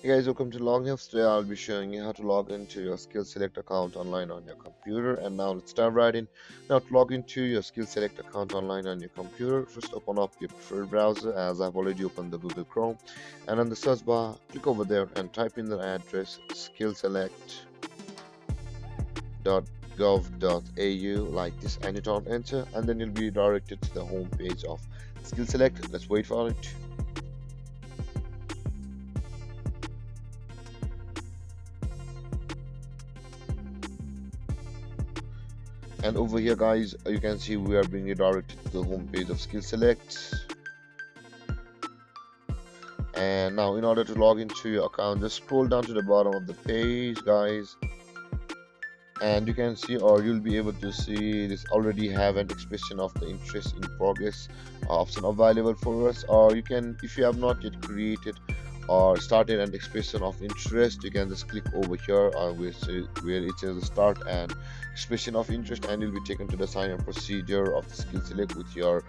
Hey guys, welcome to Log News. Today I'll be showing you how to log into your SkillSelect account online on your computer. And now let's dive right in. Now to log into your SkillSelect account online on your computer, first open up your preferred browser, as I've already opened the Google Chrome. And on the search bar, click over there and type in the address skillselect.gov.au like this, and hit on enter, and then you'll be redirected to the home page of SkillSelect. Let's wait for it. And over here guys, you can see we are being redirected to the home page of SkillSelect. And now in order to log into your account, just scroll down to the bottom of the page guys, and you can see, or you'll be able to see, this already have an expression of the interest in progress option available for us. Or you can, if you have not yet created or started an expression of interest, you can just click over here where it says start an expression of interest, and you'll be taken to the sign up procedure of the SkillSelect with your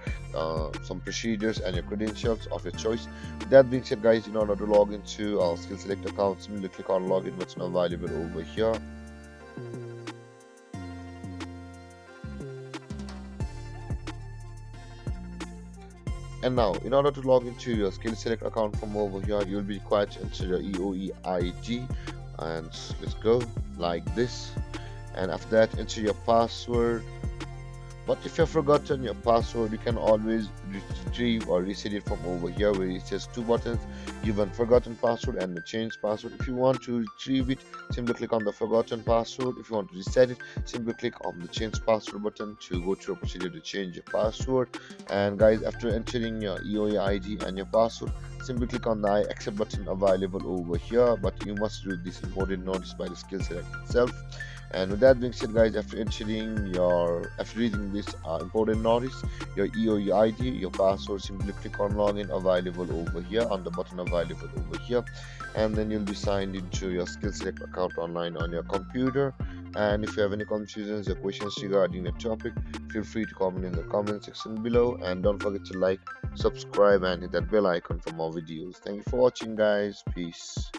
some procedures and your credentials of your choice. With that being said guys, in order to log into our SkillSelect account, simply click on login button available over here. And now, in order to log into your SkillSelect account from over here, you'll be required to enter your EOE ID, and let's go like this. And after that, enter your password. But if you've forgotten your password, you can always retrieve or reset it from over here where it says two buttons: give an forgotten password and the change password. If you want to retrieve it, simply click on the forgotten password. If you want to reset it, simply click on the change password button to go through a procedure to change your password. And guys, after entering your EOE ID and your password, simply click on the I accept button available over here. But you must read this important notice by the SkillSelect itself. And with that being said guys, after reading this important notice, your EOE ID, your password, simply click on login available over here on the button available over here, and then you'll be signed into your SkillSelect account online on your computer. And if you have any confusions or questions regarding the topic, feel free to comment in the comment section below, and don't forget to like, subscribe and hit that bell icon for more videos. Thank you for watching guys. Peace.